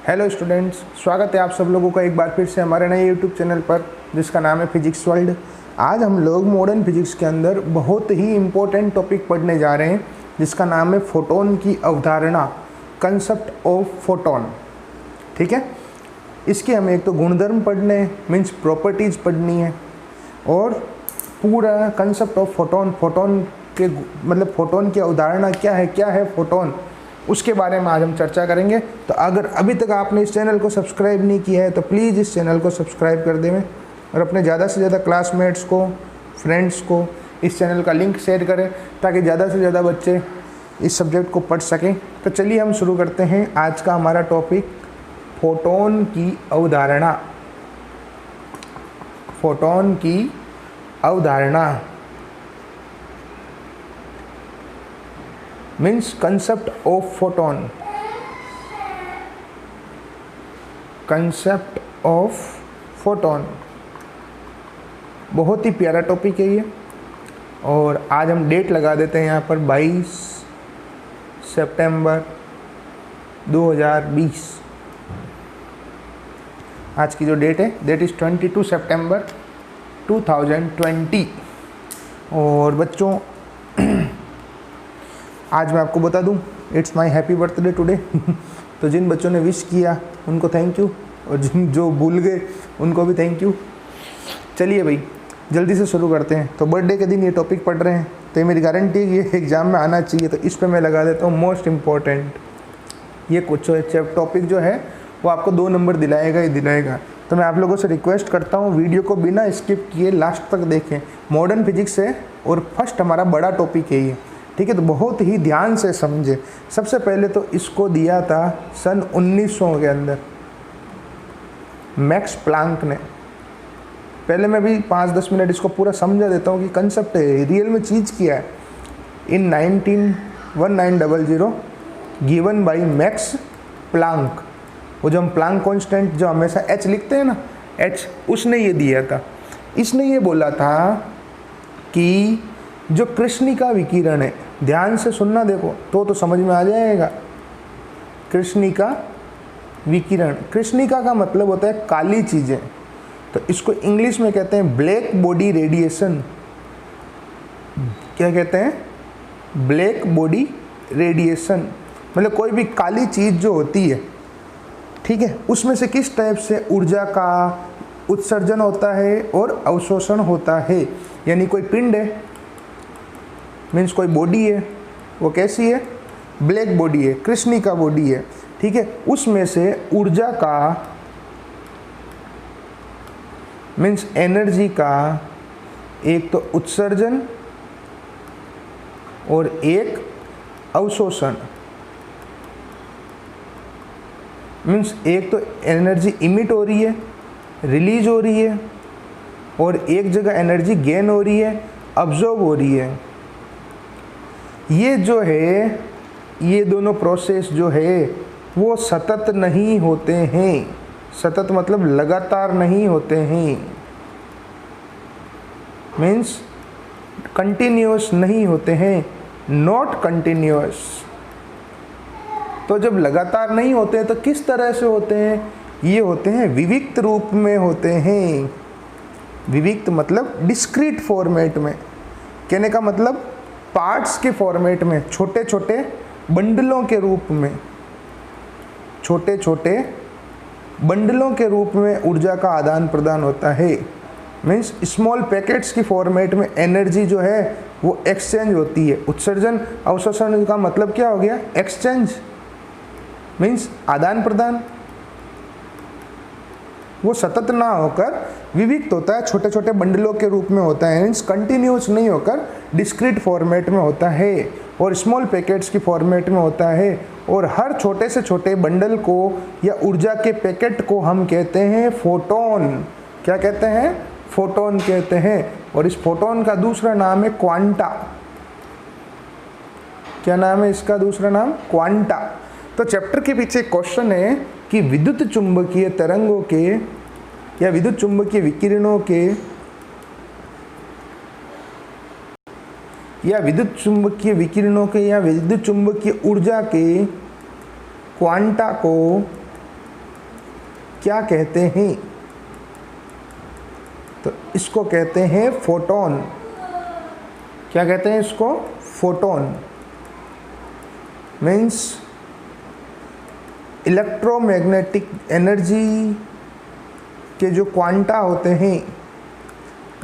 Hello students, स्वागत है आप सब लोगों का एक बार फिर से हमारे नए यूट्यूब चैनल पर जिसका नाम है फिजिक्स वर्ल्ड। आज हम लोग मॉडर्न फिजिक्स के अंदर बहुत ही इम्पोर्टेंट टॉपिक पढ़ने जा रहे हैं जिसका नाम है फोटोन की अवधारणा, कंसेप्ट ऑफ फोटोन। ठीक है, इसके हमें एक तो गुणधर्म पढ़ने हैं, मीन्स प्रॉपर्टीज़ पढ़नी है, और पूरा कंसेप्ट ऑफ फोटोन, फोटोन के मतलब फोटोन की अवधारणा क्या है फोटोन, उसके बारे में आज हम चर्चा करेंगे। तो अगर अभी तक आपने इस चैनल को सब्सक्राइब नहीं किया है तो प्लीज़ इस चैनल को सब्सक्राइब कर दें और अपने ज़्यादा से ज़्यादा क्लासमेट्स को, फ्रेंड्स को इस चैनल का लिंक शेयर करें ताकि ज़्यादा से ज़्यादा बच्चे इस सब्जेक्ट को पढ़ सकें। तो चलिए हम शुरू करते हैं आज का हमारा टॉपिक, फोटोन की अवधारणा। फोटोन की अवधारणा means concept of photon. Concept of photon बहुत ही प्यारा टॉपिक है ये, और आज हम डेट लगा देते हैं यहाँ पर 22 सितंबर 2020। आज की जो डेट है दैट इज़ 22 सितंबर 2020। और बच्चों आज मैं आपको बता दूं, it's my happy birthday today. तो जिन बच्चों ने विश किया उनको थैंक यू, और जिन जो भूल गए उनको भी थैंक यू। चलिए भाई जल्दी से शुरू करते हैं। तो बर्थडे के दिन ये टॉपिक पढ़ रहे हैं तो ये मेरी गारंटी है ये एग्ज़ाम में आना चाहिए, तो इस पर मैं लगा देता हूँ मोस्ट इम्पॉर्टेंट। ये कुछ टॉपिक जो है वो आपको 2 नंबर दिलाएगा ही दिलाएगा। तो मैं आप लोगों से रिक्वेस्ट करता हूँ वीडियो को बिना स्किप किए लास्ट तक देखें। मॉडर्न फिजिक्स है और फर्स्ट हमारा बड़ा टॉपिक है ये, ठीक है। तो बहुत ही ध्यान से समझे। सबसे पहले तो इसको दिया था सन 1900 के अंदर मैक्स प्लांक ने। पहले मैं भी 5-10 मिनट इसको पूरा समझा देता हूँ कि कंसेप्ट है, रियल में चीज़ क्या है। इन 1900 गिवन बाय मैक्स प्लांक, वो जो हम प्लांक कांस्टेंट जो हमेशा एच लिखते हैं ना, एच, उसने ये दिया था। इसने ये बोला था कि जो कृष्णिका विकिरण है, ध्यान से सुनना देखो तो समझ में आ जाएगा। कृष्णिका विकिरण, कृष्णिका का मतलब होता है काली चीज़ें, तो इसको इंग्लिश में कहते हैं ब्लैक बॉडी रेडिएशन। क्या कहते हैं? Black body radiation. मतलब कोई भी काली चीज़ जो होती है, ठीक है, उसमें से किस टाइप से ऊर्जा का उत्सर्जन होता है और अवशोषण होता है। यानी कोई पिंड है, मीन्स कोई बॉडी है, वो कैसी है? ब्लैक बॉडी है, कृष्णिका बॉडी है, ठीक है। उसमें से ऊर्जा का मीन्स एनर्जी का एक तो उत्सर्जन और एक अवशोषण। मीन्स एक तो एनर्जी इमिट हो रही है, रिलीज हो रही है, और एक जगह एनर्जी गेन हो रही है, अब्जॉर्ब हो रही है। ये जो है, ये दोनों प्रोसेस जो है वो सतत नहीं होते हैं। सतत मतलब लगातार नहीं होते हैं, मीन्स कंटिन्यूअस नहीं होते हैं, नॉट कंटिन्यूअस। तो जब लगातार नहीं होते हैं तो किस तरह से होते हैं? ये होते हैं विविक्त रूप में होते हैं। विविक्त मतलब डिस्क्रीट फॉर्मेट में, कहने का मतलब पार्ट्स के फॉर्मेट में, छोटे छोटे बंडलों के रूप में, छोटे छोटे बंडलों के रूप में ऊर्जा का आदान प्रदान होता है। मीन्स स्मॉल पैकेट्स की फॉर्मेट में एनर्जी जो है वो एक्सचेंज होती है। उत्सर्जन अवशोषण का मतलब क्या हो गया? एक्सचेंज, मीन्स आदान प्रदान। वो सतत ना होकर विविक्त होता है, छोटे छोटे बंडलों के रूप में होता है, मीन्स कंटिन्यूस नहीं होकर डिस्क्रीट फॉर्मेट में होता है और स्मॉल पैकेट्स की फॉर्मेट में होता है। और हर छोटे से छोटे बंडल को या ऊर्जा के पैकेट को हम कहते हैं फोटोन। क्या कहते हैं? फोटोन कहते हैं। और इस फोटोन का दूसरा नाम है क्वांटा। क्या नाम है इसका दूसरा नाम? क्वांटा। तो चैप्टर के पीछे क्वेश्चन है कि विद्युत चुंबकीय तरंगों के या विद्युत चुंबकीय विकिरणों के या विद्युत चुंबकीय विकिरणों के या विद्युत चुंबकीय ऊर्जा के क्वांटा को क्या कहते हैं? तो इसको कहते हैं फोटोन। क्या कहते हैं इसको? फोटोन। मीन्स इलेक्ट्रोमैग्नेटिक एनर्जी के जो क्वांटा होते हैं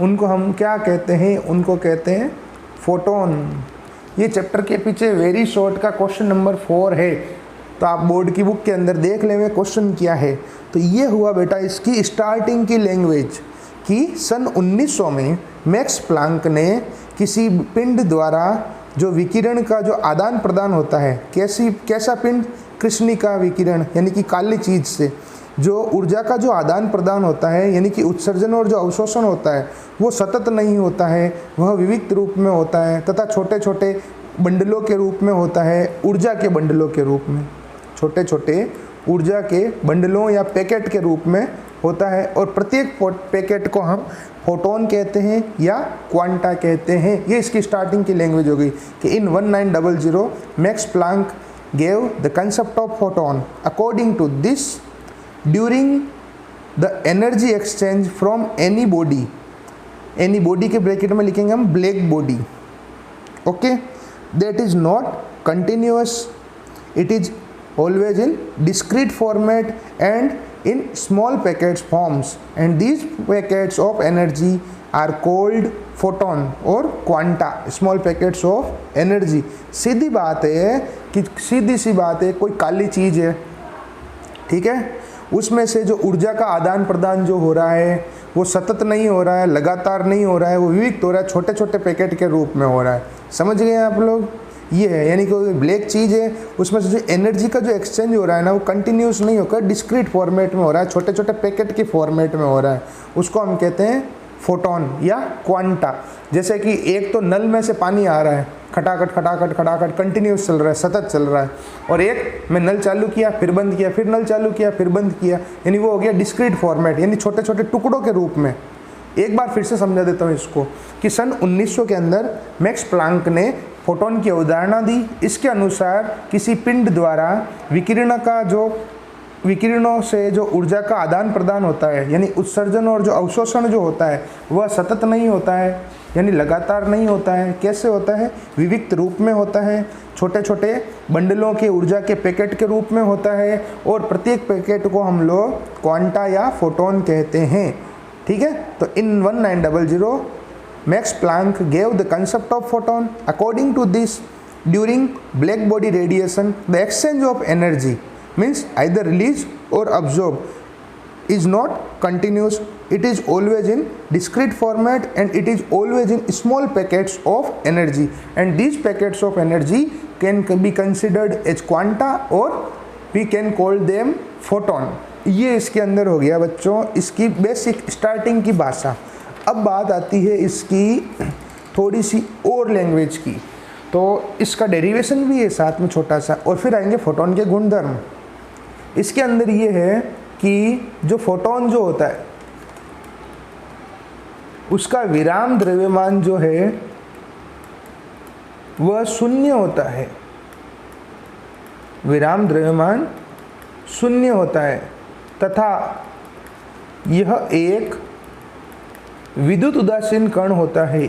उनको हम क्या कहते हैं? उनको कहते हैं फोटोन। ये चैप्टर के पीछे वेरी शॉर्ट का क्वेश्चन नंबर 4 है, तो आप बोर्ड की बुक के अंदर देख लेंगे क्वेश्चन क्या है। तो ये हुआ बेटा इसकी स्टार्टिंग की लैंग्वेज कि सन 1900 में मैक्स प्लांक ने किसी पिंड द्वारा जो विकिरण का जो आदान प्रदान होता है, कैसा पिंड? कृष्णिका विकिरण, यानी कि काली चीज़ से जो ऊर्जा का जो आदान प्रदान होता है, यानी कि उत्सर्जन और जो अवशोषण होता है वो सतत नहीं होता है, वह विविक्त रूप में होता है तथा छोटे छोटे बंडलों के रूप में होता है, ऊर्जा के बंडलों के रूप में, छोटे छोटे ऊर्जा के बंडलों या पैकेट के रूप में होता है। और प्रत्येक पैकेट को हम फोटोन कहते हैं या क्वांटा कहते हैं। ये इसकी स्टार्टिंग की लैंग्वेज हो गई कि इन 1900 Max Planck gave the concept of photon. According to this, during the energy exchange from any body के ब्रैकेट में लिखेंगे हम black body, okay, that is not continuous, it is always in discrete format and in small packets forms, and these packets of energy are called photon और quanta, small packets of energy. सीधी बात है कि सीधी सी बात है, कोई काली चीज़ है, ठीक है, उसमें से जो ऊर्जा का आदान प्रदान जो हो रहा है वो सतत नहीं हो रहा है, लगातार नहीं हो रहा है, वो विविक्त हो रहा है, छोटे छोटे पैकेट के रूप में हो रहा है। समझ गए आप लोग? ये है, यानी कि ब्लैक चीज़ है, उसमें से जो एनर्जी का जो एक्सचेंज हो रहा है ना वो कंटिन्यूस नहीं होकर डिस्क्रीट फॉर्मेट में हो रहा है, छोटे छोटे पैकेट के फॉर्मेट में हो रहा है, उसको हम कहते हैं फोटोन या क्वांटा। जैसे कि एक तो नल में से पानी आ रहा है, खटाखट खटाखट खटाखट कंटिन्यूस चल रहा है, सतत चल रहा है, और एक में नल चालू किया फिर बंद किया, फिर नल चालू किया फिर बंद किया, यानी वो हो गया डिस्क्रीट फॉर्मेट, यानी छोटे छोटे टुकड़ों के रूप में। एक बार फिर से समझा देता हूँ इसको कि सन 1900 के अंदर मैक्स प्लांक ने फोटोन की अवधारणा दी। इसके अनुसार किसी पिंड द्वारा विकिरणों से जो ऊर्जा का आदान प्रदान होता है, यानी उत्सर्जन और जो अवशोषण जो होता है वह सतत नहीं होता है, यानी लगातार नहीं होता है। कैसे होता है? विविक्त रूप में होता है, छोटे छोटे बंडलों के ऊर्जा के पैकेट के रूप में होता है, और प्रत्येक पैकेट को हम लोग क्वांटा या फोटोन कहते हैं, ठीक है। तो in 1900 Max Planck gave the concept of photon. According to this, during black body radiation the exchange of energy means either release or absorb is not continuous, it is always in discrete format and it is always in small packets of energy, and these packets of energy can be considered as quanta or we can call them photon। ये इसके अंदर हो गया बच्चों इसकी basic starting की भाषा। अब बात आती है इसकी थोड़ी सी और लैंग्वेज की, तो इसका डेरिवेशन भी है साथ में छोटा सा, और फिर आएंगे फोटोन के गुणधर्म। इसके अंदर ये है कि जो फोटोन जो होता है उसका विराम द्रव्यमान जो है वह शून्य होता है, विराम द्रव्यमान शून्य होता है, तथा यह एक विद्युत उदासीन कण होता है।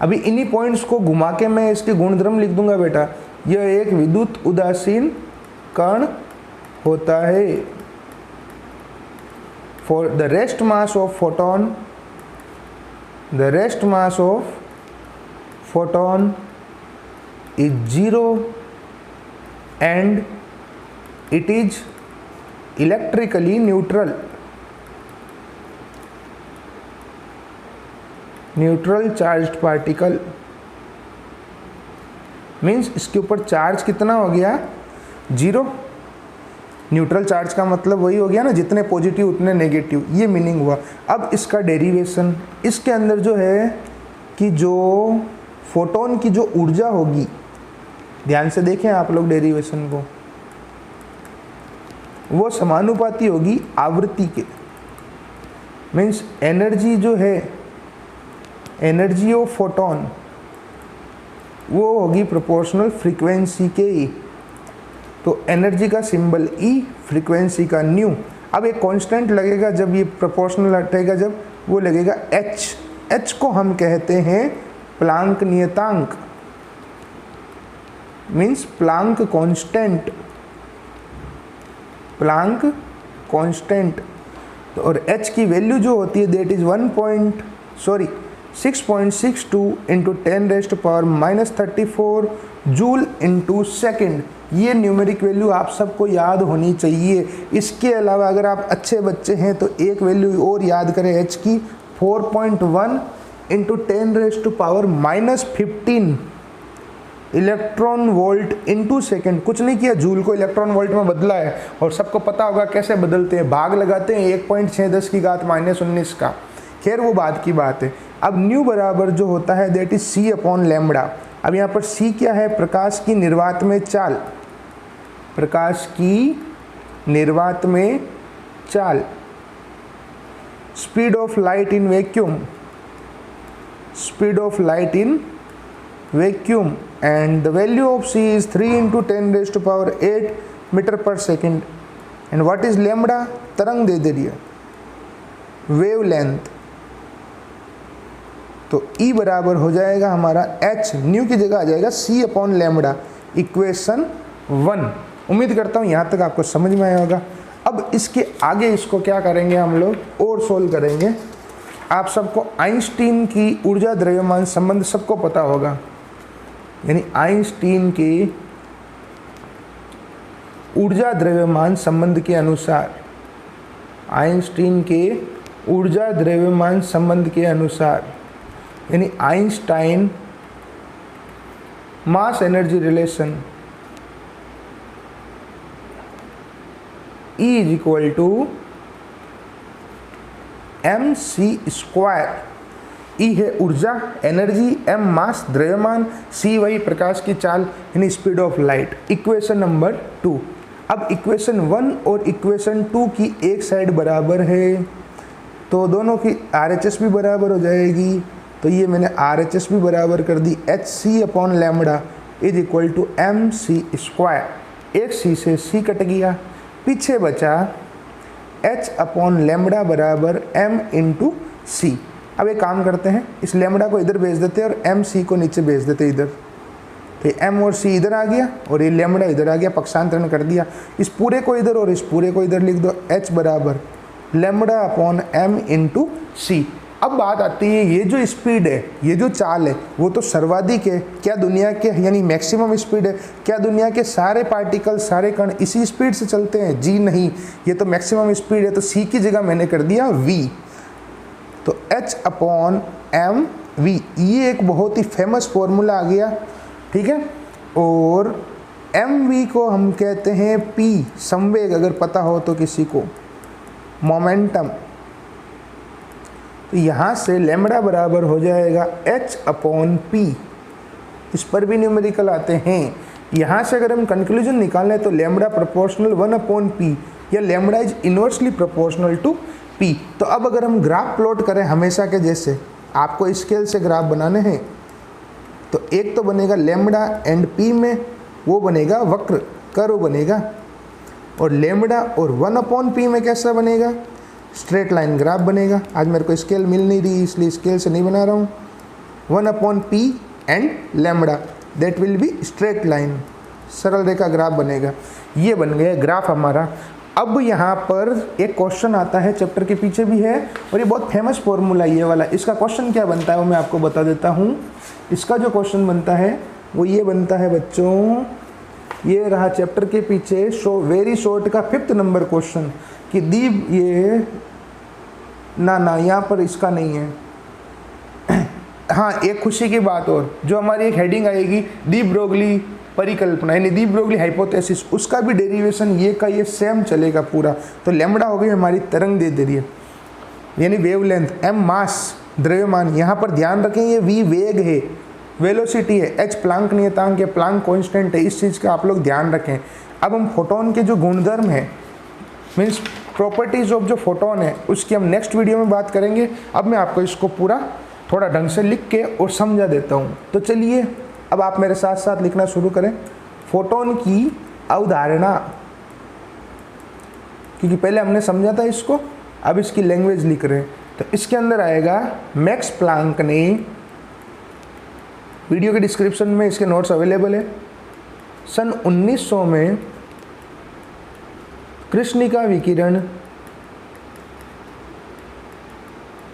अभी इन्हीं पॉइंट्स को घुमा के मैं इसके गुणधर्म लिख दूंगा बेटा। यह एक विद्युत उदासीन कण होता है। For the rest mass of photon, the rest mass of photon is 0 and it is electrically neutral, neutral charged particle. Means इसके ऊपर चार्ज कितना हो गया? 0। न्यूट्रल चार्ज का मतलब वही हो गया ना, जितने पॉजिटिव उतने नेगेटिव, ये मीनिंग हुआ। अब इसका डेरिवेशन, इसके अंदर जो है कि जो फोटोन की जो ऊर्जा होगी, ध्यान से देखें आप लोग डेरिवेशन को, वो समानुपाती होगी आवृत्ति के। मीन्स एनर्जी जो है, एनर्जी ऑफ फोटोन वो होगी प्रोपोर्शनल फ्रीक्वेंसी के। तो एनर्जी का सिंबल E, फ्रीक्वेंसी का न्यू। अब एक कांस्टेंट लगेगा जब ये प्रोपोर्शनल हटेगा, जब वो लगेगा h को हम कहते हैं प्लांक नियतांक, means Planck constant, Planck constant. तो और h की वैल्यू जो होती है that is 6.62 into 10⁻⁻34 joule into second. ये न्यूमेरिक वैल्यू आप सबको याद होनी चाहिए। इसके अलावा अगर आप अच्छे बच्चे हैं तो एक वैल्यू और याद करें h की, 4.1 into 10⁻⁻15 electron volt into second. कुछ नहीं किया, जूल को इलेक्ट्रॉन वोल्ट में बदला है और सबको पता होगा कैसे बदलते हैं, भाग लगाते हैं 1.610⁻⁻19 का। खैर वो बात की बात है। अब न्यू बराबर जो होता है that is c upon lambda. अब यहाँ पर c क्या है? प्रकाश की निर्वात में चाल, प्रकाश की निर्वात में चाल, speed of light in vacuum, speed of light in vacuum, and the value of c is 3 into 10⁸ metre per second. And what is lambda? तरंग दे रही है, वेव लेंथ। तो E बराबर हो जाएगा हमारा h, न्यू की जगह आ जाएगा c अपॉन लैम्बडा, इक्वेशन 1। उम्मीद करता हूँ यहाँ तक आपको समझ में आया होगा। अब इसके आगे इसको क्या करेंगे हम लोग और सोल्व करेंगे। आप सबको आइंस्टीन की ऊर्जा द्रव्यमान संबंध सबको पता होगा, यानी आइंस्टीन के ऊर्जा द्रव्यमान संबंध के अनुसार, आइंस्टीन के ऊर्जा द्रव्यमान संबंध के अनुसार, यानी Einstein mass energy relation E is equal to mc²। E है ऊर्जा, एनर्जी, m मास द्रव्यमान, c वही प्रकाश की चाल यानी speed of light. Equation number 2। अब इक्वेशन 1 और इक्वेशन 2 की एक साइड बराबर है तो दोनों की RHS भी बराबर हो जाएगी। तो ये मैंने RHS भी बराबर कर दी, hc upon lambda is equal to mc²। एक c से c कट गया, पीछे बचा h अपॉन लैम्बडा बराबर m इंटू सी। अब एक काम करते हैं, इस लैम्बडा को इधर भेज देते हैं और एम सी को नीचे भेज देते हैं इधर। तो एम और सी इधर आ गया और ये लैम्बडा इधर आ गया, पक्षांतरण कर दिया। इस पूरे को इधर और इस पूरे को इधर लिख दो, h बराबर लैम्बडा अपॉन m इंटू सी। अब बात आती है ये जो स्पीड है, ये जो चाल है वो तो सर्वाधिक है, क्या दुनिया के यानी मैक्सिमम स्पीड है? क्या दुनिया के सारे पार्टिकल, सारे कण इसी स्पीड से चलते हैं? जी नहीं, ये तो मैक्सिमम स्पीड है। तो c की जगह मैंने कर दिया v, तो h अपॉन एम वी। ये एक बहुत ही फेमस फॉर्मूला आ गया, ठीक है। और एम वी को हम कहते हैं p, संवेग, अगर पता हो तो किसी को, मोमेंटम। तो यहाँ से लैम्बडा बराबर हो जाएगा h अपॉन पी। इस पर भी न्यूमेरिकल आते हैं। यहाँ से अगर हम कंक्लूजन निकालें तो लैम्बडा प्रोपोर्शनल 1 अपॉन पी, या lambda is inversely proportional to P. तो अब अगर हम ग्राफ प्लॉट करें हमेशा के जैसे, आपको स्केल से ग्राफ बनाने हैं, तो एक तो बनेगा लैम्बडा एंड पी में, वो बनेगा वक्र, कर्व बनेगा। और लैम्बडा और 1 अपॉन पी में कैसा बनेगा? स्ट्रेट लाइन ग्राफ बनेगा। आज मेरे को स्केल मिल नहीं रही इसलिए स्केल से नहीं बना रहा हूँ। 1 upon P and lambda that will be straight line, सरल रेखा ग्राफ बनेगा। ये बन गया ग्राफ हमारा। अब यहाँ पर एक क्वेश्चन आता है, चैप्टर के पीछे भी है और ये बहुत फेमस फॉर्मूला ये वाला। इसका क्वेश्चन क्या बनता है वो मैं आपको बता देता हूँ। इसका जो क्वेश्चन बनता है वो ये बनता है बच्चों, ये रहा चैप्टर के पीछे वेरी शॉर्ट का 5th नंबर क्वेश्चन कि दी ये ना यहाँ पर इसका नहीं है। हाँ, एक खुशी की बात और, जो हमारी एक हेडिंग आएगी दी ब्रोगली परिकल्पना यानी दी ब्रोगली हाइपोथेसिस, उसका भी डेरिवेशन ये का ये सेम चलेगा पूरा। तो लैम्बडा हो गई हमारी तरंग दे रही है यानी वेवलेंथ, m मास द्रव्यमान, यहाँ पर ध्यान रखें ये v वेग है, वेलोसिटी है, h प्लांक नियतांक है, प्लांक कांस्टेंट है, इस चीज़ का आप लोग ध्यान रखें। अब हम फोटोन के जो गुणधर्म है, मीन्स प्रॉपर्टीज ऑफ जो फोटोन है, उसकी हम नेक्स्ट वीडियो में बात करेंगे। अब मैं आपको इसको पूरा थोड़ा ढंग से लिख के और समझा देता हूँ। तो चलिए अब आप मेरे साथ साथ लिखना शुरू करें। फोटोन की अवधारणा, क्योंकि पहले हमने समझा था इसको, अब इसकी लैंग्वेज लिख रहे हैं। तो इसके अंदर आएगा मैक्स प्लांक ने, वीडियो के डिस्क्रिप्शन में इसके नोट्स अवेलेबल है, सन 1900 में कृष्णिका विकिरण,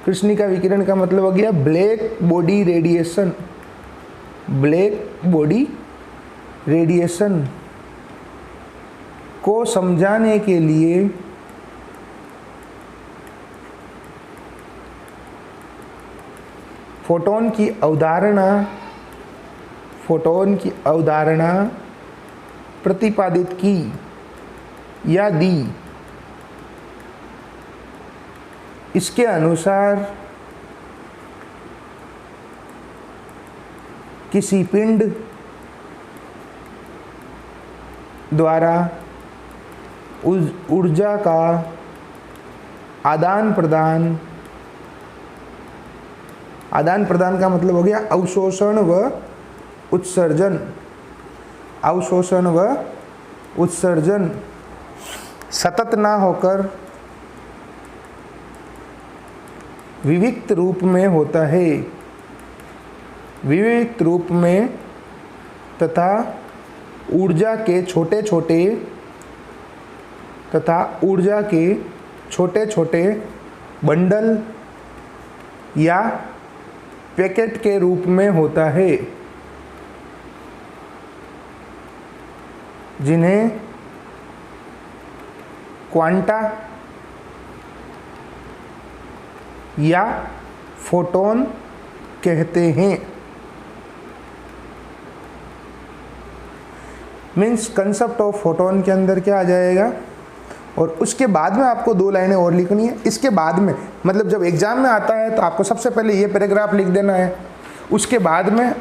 कृष्णिका विकिरण का मतलब हो गया black body radiation, black body radiation को समझाने के लिए फोटोन की अवधारणा प्रतिपादित की या दी। इसके अनुसार किसी पिंड द्वारा ऊर्जा का आदान प्रदान का मतलब हो गया अवशोषण व उत्सर्जन, अवशोषण व उत्सर्जन सतत ना होकर विविक्त रूप में होता है, विविक्त रूप में, तथा ऊर्जा के छोटे छोटे बंडल या पैकेट के रूप में होता है, जिन्हें क्वांटा या फोटोन कहते हैं। मीन्स कंसेप्ट ऑफ फोटोन के अंदर क्या आ जाएगा, और उसके बाद में आपको 2 लाइनें और लिखनी है। इसके बाद में मतलब जब एग्जाम में आता है तो आपको सबसे पहले ये पैराग्राफ लिख देना है, उसके बाद में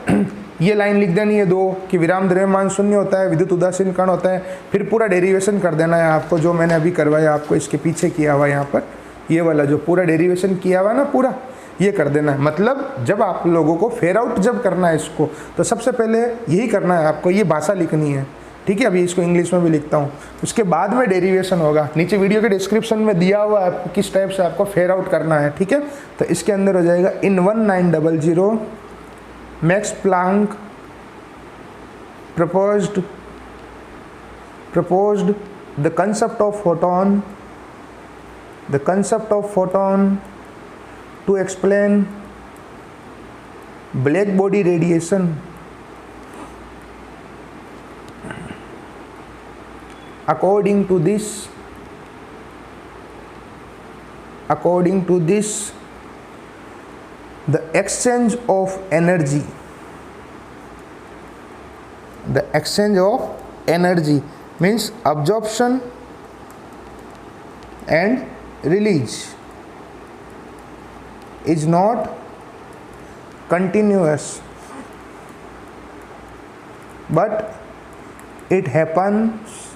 ये लाइन लिख देनी है 2 कि विराम द्रव्यमान शून्य होता है, विद्युत उदासीन कण होता है, फिर पूरा डेरिवेशन कर देना है आपको, जो मैंने अभी करवाया आपको इसके पीछे किया हुआ यहाँ पर, ये वाला जो पूरा डेरिवेशन किया हुआ ना पूरा ये कर देना है। मतलब जब आप लोगों को फेयर आउट जब करना है इसको, तो सबसे पहले यही करना है आपको, ये भाषा लिखनी है, ठीक है। अभी इसको इंग्लिश में भी लिखता हूँ, उसके बाद में डेरिवेशन होगा। नीचे वीडियो के डिस्क्रिप्शन में दिया हुआ है आपको किस टाइप से आपको फेयर आउट करना है, ठीक है। तो इसके अंदर हो जाएगा इन 1900 Max Planck proposed the concept of photon to explain black body radiation. According to this, the exchange of energy means absorption and release is not continuous, but it happens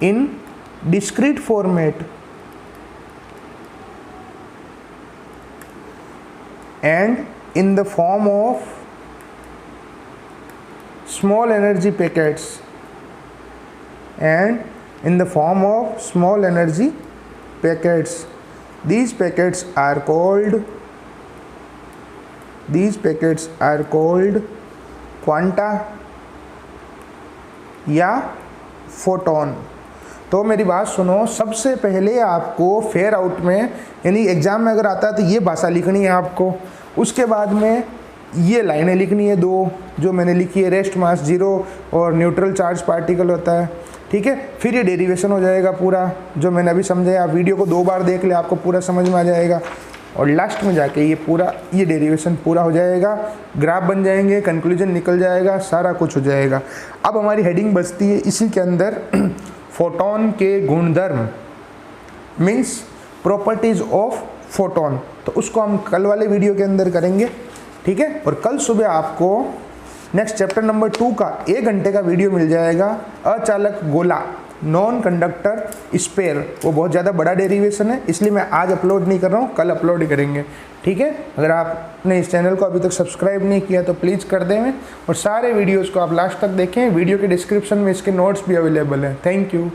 in discrete format and in the form of small energy packets, These packets are called quanta या photon. तो मेरी बात सुनो, सबसे पहले आपको fair out में यानी एग्जाम में अगर आता है तो ये भाषा लिखनी है आपको, उसके बाद में ये लाइनें लिखनी है 2 जो मैंने लिखी है, रेस्ट मास 0 और न्यूट्रल चार्ज पार्टिकल होता है, ठीक है। फिर ये डेरिवेशन हो जाएगा पूरा जो मैंने अभी समझाया, आप वीडियो को 2 बार देख ले आपको पूरा समझ में आ जाएगा, और लास्ट में जाके ये डेरिवेशन पूरा हो जाएगा, ग्राफ बन जाएंगे, कंक्लूजन निकल जाएगा, सारा कुछ हो जाएगा। अब हमारी हेडिंग बचती है इसी के अंदर फोटोन के गुणधर्म, मीन्स प्रॉपर्टीज ऑफ फोटोन, तो उसको हम कल वाले वीडियो के अंदर करेंगे, ठीक है। और कल सुबह आपको नेक्स्ट चैप्टर नंबर 2 का 1 घंटे का वीडियो मिल जाएगा, अचालक गोला, नॉन कंडक्टर स्पेयर। वो बहुत ज़्यादा बड़ा डेरिवेशन है, इसलिए मैं आज अपलोड नहीं कर रहा हूँ, कल अपलोड करेंगे, ठीक है। अगर आपने इस चैनल को अभी तक सब्सक्राइब नहीं किया तो प्लीज़ कर दें, और सारे वीडियोज़ को आप लास्ट तक देखें। वीडियो के डिस्क्रिप्शन में इसके नोट्स भी अवेलेबल हैं। Thank you.